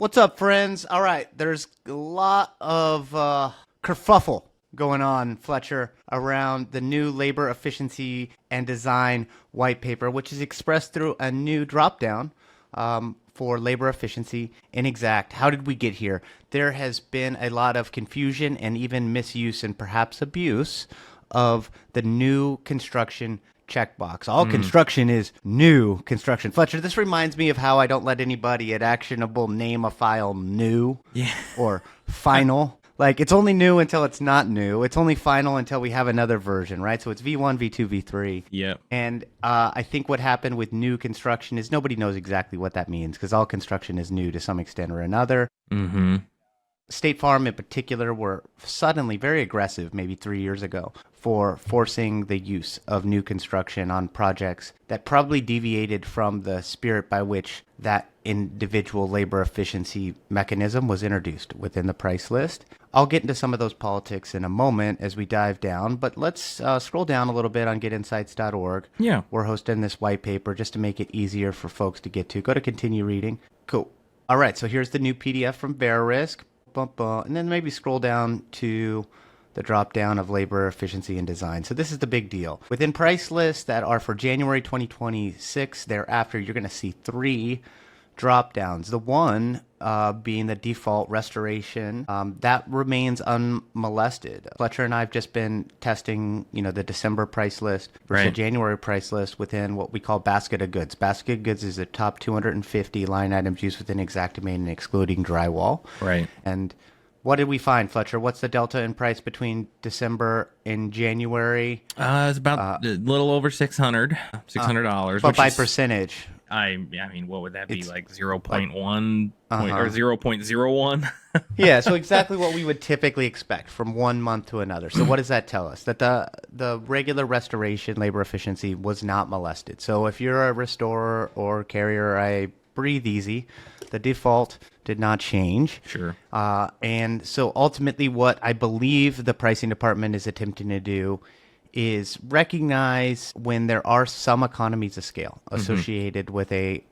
What's up, friends? All right, there's a lot of kerfuffle going on, Fletcher, around the new labor efficiency and design white paper, which is expressed through a new dropdown for labor efficiency in Exact. How did we get here? There has been a lot of confusion and even misuse and perhaps abuse of the new construction checkbox. All construction is new construction. Fletcher, this reminds me of how I don't let anybody at Actionable name a file new Yeah. or final. Like, it's only new until it's not new. It's only final until we have another version, right? So it's V1, V2, V3. Yep. And I think what happened with new construction is nobody knows exactly what that means because all construction is new to some extent or another. Mm-hmm. State Farm in particular were suddenly very aggressive maybe 3 years ago for forcing the use of new construction on projects that probably deviated from the spirit by which that individual labor efficiency mechanism was introduced within the price list. I'll get into some of those politics in a moment as we dive down, but let's scroll down a little bit on getinsights.org. Yeah. We're hosting this white paper just to make it easier for folks to get to. Go to continue reading. Cool. All right, so here's the new PDF from Verisk. And then maybe scroll down to the drop down of labor efficiency and design. So this is the big deal. Within price lists that are for January 2026, thereafter, you're going to see three drop downs. The one being the default restoration, that remains unmolested. Fletcher and I have just been testing, the December price list versus the Right. January price list within what we call basket of goods. Basket of goods is the top 250 line items used within Xactimate and excluding drywall. Right. And what did we find, Fletcher? What's the delta in price between December and January? It's about a little over $600. But Which by is, percentage. I mean, what would that be? It's Like 0.1 Uh-huh. or 0.01? Yeah, so exactly what we would typically expect from one month to another. So what does that tell us? That the regular restoration labor efficiency was not molested. So if you're a restorer or carrier, I breathe easy. The default did not change. Sure. And so ultimately what I believe the pricing department is attempting to do is recognize when there are some economies of scale associated with a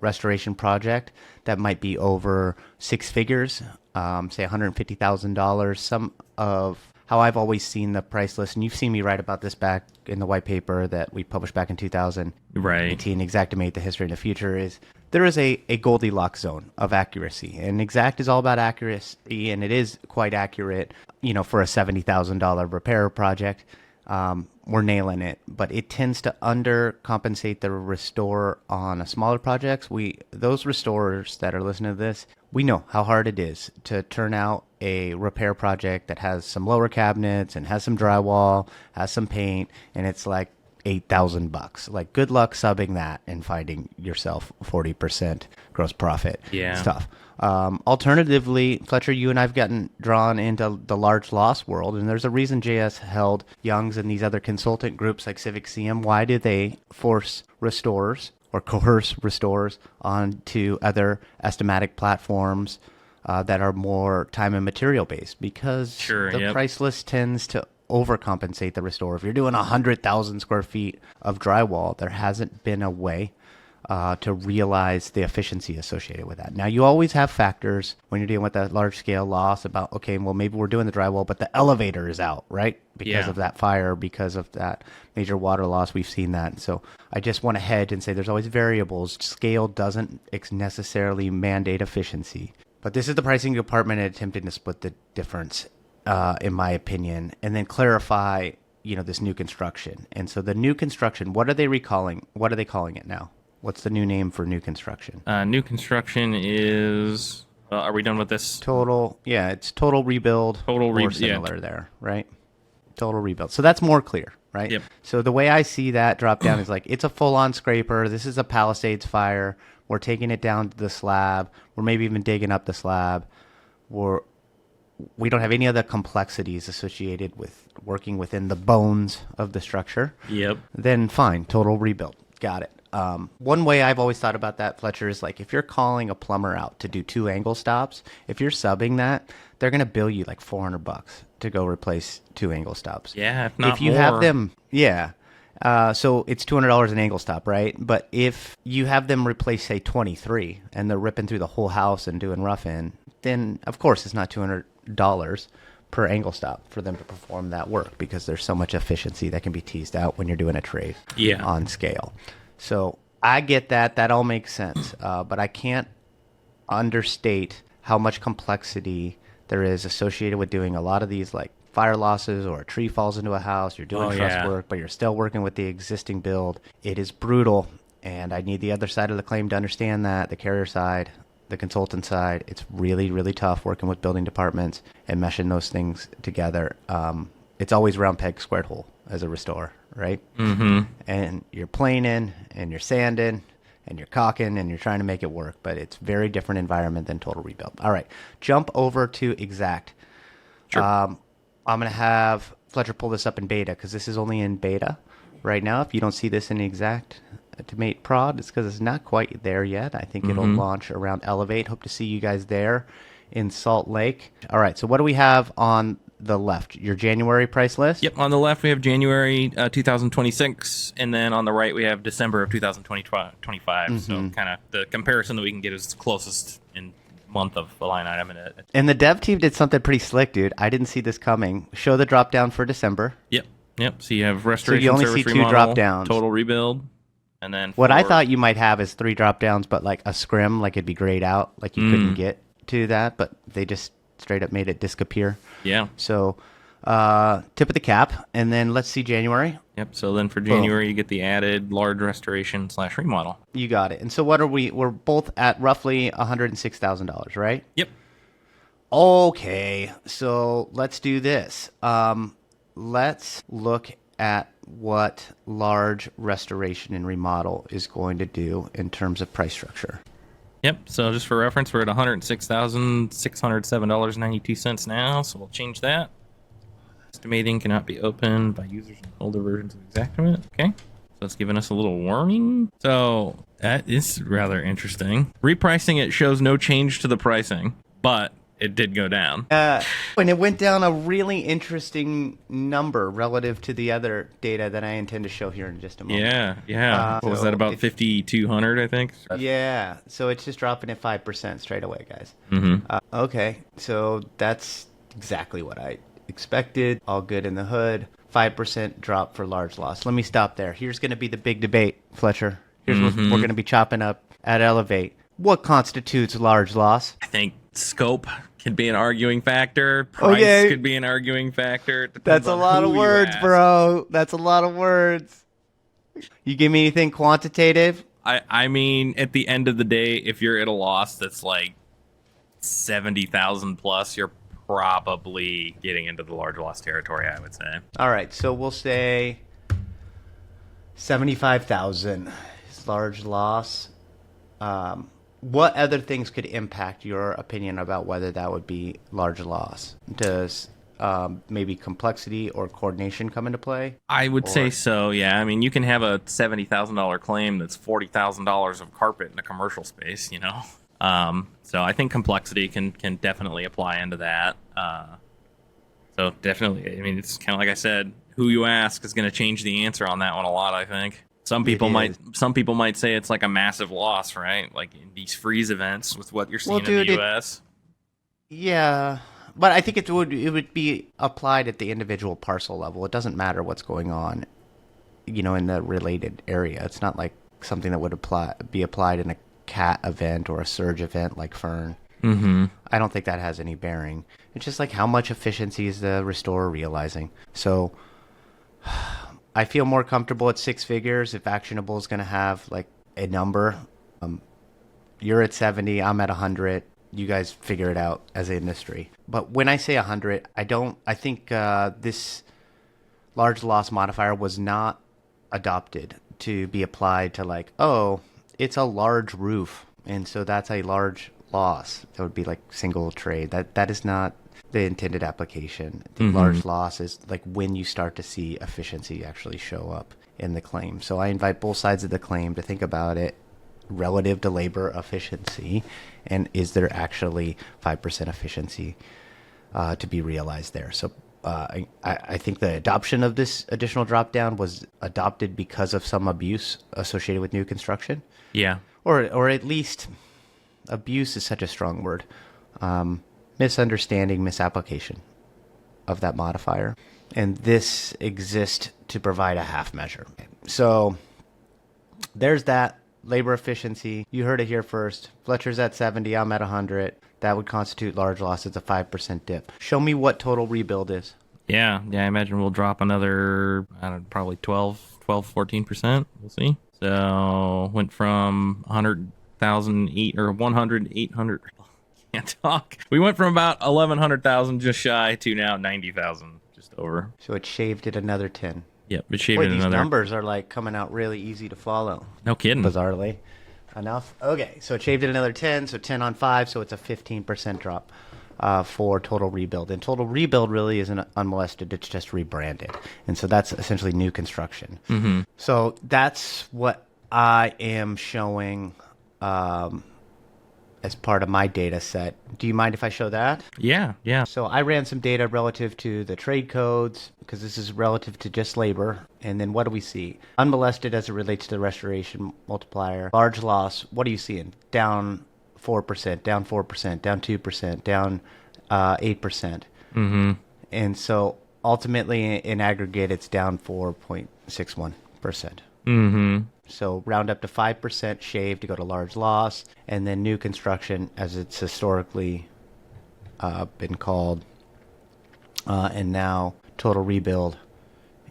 restoration project that might be over six figures, say $150,000. Some of how I've always seen the price list, and you've seen me write about this back in the white paper that we published back in 2018, Right. Xactimate, the history and the future, is there is a Goldilocks zone of accuracy. And Exact is all about accuracy, and it is quite accurate, for a $70,000 repair project. We're nailing it, but it tends to undercompensate the restorer on a smaller projects. Those restorers that are listening to this, we know how hard it is to turn out a repair project that has some lower cabinets and has some drywall, has some paint, and it's like $8,000. Like, good luck subbing that and finding yourself 40% gross profit. Yeah. It's tough. Alternatively, Fletcher, you and I've gotten drawn into the large loss world, and there's a reason JS held Young's and these other consultant groups like Civic CM. Why do they force restorers or coerce restorers onto other estimatic platforms that are more time and material based? Because Sure, the yep. price list tends to overcompensate the restorer. If you're doing 100,000 square feet of drywall, there hasn't been a way to realize the efficiency associated with that. Now, you always have factors when you're dealing with that large scale loss about, okay, well, maybe we're doing the drywall, but the elevator is out, right? Because Yeah. of that fire, because of that major water loss. We've seen that. So I just want to hedge and say there's always variables. Scale doesn't necessarily mandate efficiency. But this is the pricing department attempting to split the difference, in my opinion, and then clarify, this new construction. And so the new construction, what are they recalling? What are they calling it now? What's the new name for new construction? New construction is. Are we done with this? It's total rebuild. Total or rebuild, yeah. similar there, right? Total rebuild. So that's more clear, right? Yep. So the way I see that drop down is like, it's a full-on scraper. This is a Palisades fire. We're taking it down to the slab. We're maybe even digging up the slab. We don't have any other complexities associated with working within the bones of the structure. Yep. Then fine, total rebuild. Got it. One way I've always thought about that, Fletcher, is like if you're calling a plumber out to do 2 angle stops, if you're subbing that, they're going to bill you like $400 to go replace 2 angle stops. Yeah, if not If you more. have them, yeah. So it's $200 an angle stop, right? But if you have them replace, say, 23, and they're ripping through the whole house and doing rough in, then of course it's not $200 per angle stop for them to perform that work, because there's so much efficiency that can be teased out when you're doing a trade on scale. So I get that. That all makes sense. But I can't understate how much complexity there is associated with doing a lot of these, like fire losses, or a tree falls into a house, you're doing truss work, but you're still working with the existing build. It is brutal, and I need the other side of the claim to understand that, the carrier side, the consultant side. It's really, really tough working with building departments and meshing those things together. It's always round peg, squared hole as a restorer, right? Mm-hmm. And you're planing, and you're sanding, and you're caulking, and you're trying to make it work, but it's very different environment than total rebuild. All right, jump over to Xact. Sure. I'm going to have Fletcher pull this up in beta, because this is only in beta right now. If you don't see this in Xactimate prod, it's because it's not quite there yet. I think it'll launch around Elevate. Hope to see you guys there in Salt Lake. All right, so what do we have on the left? Your January price list? Yep, on the left we have January 2026, and then on the right we have December of 2025. So kind of the comparison that we can get is closest in month of the line item. And the dev team did something pretty slick, dude. I didn't see this coming. Show the drop down for December. Yep. So you have restoration, so you only service, see remodel, 2 drop downs. total rebuild, and then what I thought you might have is 3 drop downs, but like a scrim, like it'd be grayed out, like you couldn't get to that, but they just straight up made it disappear. Yeah. So tip of the cap, and then let's see January. Yep. So then for January, you get the added large restoration / remodel. You got it. And so what are we? We're both at roughly $106,000, right? Yep. Okay. So let's do this. Let's look at what large restoration and remodel is going to do in terms of price structure. Yep. So just for reference, we're at $106,607.92 now. So we'll change that. Estimating cannot be opened by users in older versions of Xactimate. Okay. So it's giving us a little warning. So that is rather interesting. Repricing it shows no change to the pricing, but it did go down. And it went down a really interesting number relative to the other data that I intend to show here in just a moment. Yeah. What was that, about 5,200, I think? Yeah. So it's just dropping at 5% straight away, guys. Okay. So that's exactly what I expected. All good in the hood. 5% drop for large loss. Let me stop there. Here's going to be the big debate, Fletcher. Here's what we're going to be chopping up at Elevate. What constitutes large loss? I think scope could be an arguing factor. Price could be an arguing factor. That's a lot of words, bro. That's a lot of words. You give me anything quantitative? I mean, at the end of the day, if you're at a loss that's like 70,000 plus, you're probably getting into the large loss territory, I would say. All right, so we'll say 75,000 is large loss. What other things could impact your opinion about whether that would be large loss? Does maybe complexity or coordination come into play? I would say so, yeah. I mean, you can have a $70,000 claim that's $40,000 of carpet in a commercial space, you know? So I think complexity can definitely apply into that. So definitely, I mean, it's kind of like I said, who you ask is going to change the answer on that one a lot, I think. Some people might say it's like a massive loss, right? Like in these freeze events with what you're seeing in the U.S. Yeah, but I think it would be applied at the individual parcel level. It doesn't matter what's going on, you know, in the related area. It's not like something that would be applied in a cat event or a surge event like Fern. I don't think that has any bearing. It's just like how much efficiency is the restorer realizing. So I feel more comfortable at 6 figures if Actionable is going to have like a number. You're at 70, I'm at 100. You guys figure it out as an industry. But when I say 100, I think this large loss modifier was not adopted to be applied to like, oh, it's a large roof, and so that's a large loss. That would be like single trade. That is not the intended application. The large loss is like when you start to see efficiency actually show up in the claim. So I invite both sides of the claim to think about it relative to labor efficiency, and is there actually 5% efficiency to be realized there? So I think the adoption of this additional drop down was adopted because of some abuse associated with new construction. Yeah. Or at least abuse is such a strong word. Misunderstanding, misapplication of that modifier. And this exists to provide a half measure. So there's that. Labor efficiency. You heard it here first. Fletcher's at 70. I'm at 100. That would constitute large loss. It's a 5% dip. Show me what total rebuild is. Yeah. I imagine we'll drop another, I don't know, probably 14%. We'll see. So went from 100,000 or 100, 800. Can't talk. We went from about 1,100,000 just shy to now 90,000 just over. So it shaved it another 10. Yep, it shaved Boy, it these another. numbers are like coming out really easy to follow. No kidding. Bizarrely enough. Okay, so it shaved it another 10, so 10 on 5, so it's a 15% drop for total rebuild. And total rebuild really isn't unmolested, it's just rebranded. And so that's essentially new construction. Mm-hmm. So that's what I am showing as part of my data set. Do you mind if I show that? Yeah. So I ran some data relative to the trade codes, because this is relative to just labor. And then what do we see? Unmolested as it relates to the restoration multiplier. Large loss, what are you seeing? Down 4%, down 4%, down 2%, down 8%. Mm-hmm. And so ultimately in aggregate, it's down 4.61%. Mm-hmm. So round up to 5% shave to go to large loss, and then new construction, as it's historically been called, and now total rebuild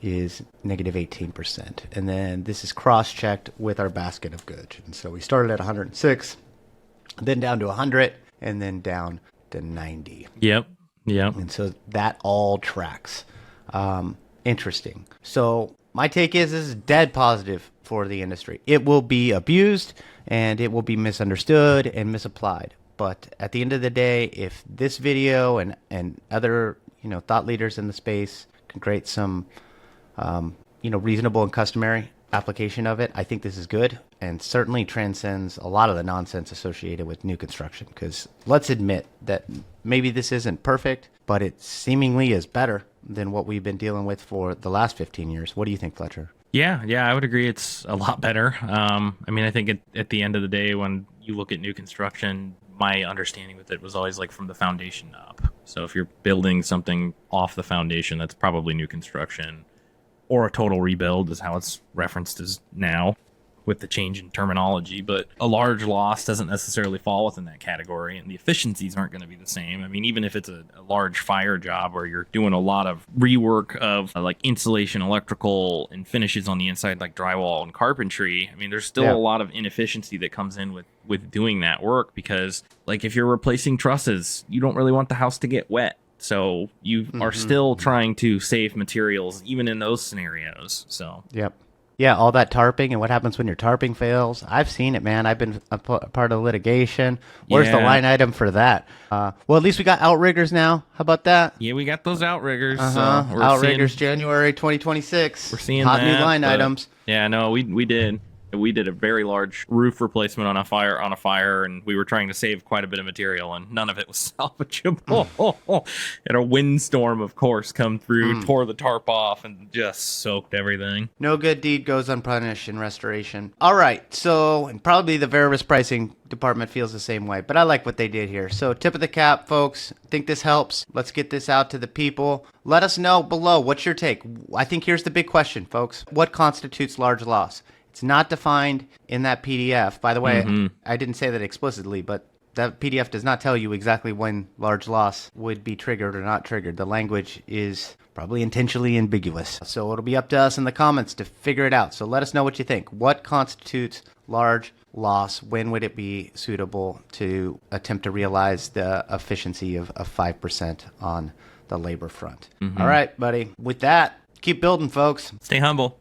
is negative 18%. And then this is cross-checked with our basket of goods. And so we started at 106, then down to 100, and then down to 90. Yep. And so that all tracks. Interesting. So my take is this is dead positive for the industry. It will be abused and it will be misunderstood and misapplied. But at the end of the day, if this video and other thought leaders in the space can create some reasonable and customary application of it, I think this is good and certainly transcends a lot of the nonsense associated with new construction. Because let's admit that maybe this isn't perfect, but it seemingly is better than what we've been dealing with for the last 15 years. What do you think, Fletcher? Yeah, I would agree. It's a lot better. I think at the end of the day, when you look at new construction, my understanding with it was always like from the foundation up. So if you're building something off the foundation, that's probably new construction, or a total rebuild is how it's referenced as now with the change in terminology. But a large loss doesn't necessarily fall within that category, and the efficiencies aren't going to be the same. I mean, even if it's a large fire job where you're doing a lot of rework of like insulation, electrical, and finishes on the inside like drywall and carpentry, I mean, there's still a lot of inefficiency that comes in with doing that work, because like if you're replacing trusses, you don't really want the house to get wet. So you are still trying to save materials even in those scenarios. So Yeah, all that tarping and what happens when your tarping fails. I've seen it, man. I've been a part of litigation. Where's the line item for that? Well, at least we got outriggers now. How about that? Yeah, we got those outriggers. Outriggers, January 2026. We're seeing hot that, new line items. Yeah, no, we did. We did a very large roof replacement on a fire, and we were trying to save quite a bit of material, and none of it was salvageable. And a windstorm, of course, come through, tore the tarp off, and just soaked everything. No good deed goes unpunished in restoration. All right, so and probably the Veritas pricing department feels the same way, but I like what they did here. So tip of the cap, folks. Think this helps. Let's get this out to the people. Let us know below. What's your take? I think here's the big question, folks. What constitutes large loss? It's not defined in that PDF. By the way, I didn't say that explicitly, but that PDF does not tell you exactly when large loss would be triggered or not triggered. The language is probably intentionally ambiguous. So it'll be up to us in the comments to figure it out. So let us know what you think. What constitutes large loss? When would it be suitable to attempt to realize the efficiency of 5% on the labor front? All right, buddy. With that, keep building, folks. Stay humble.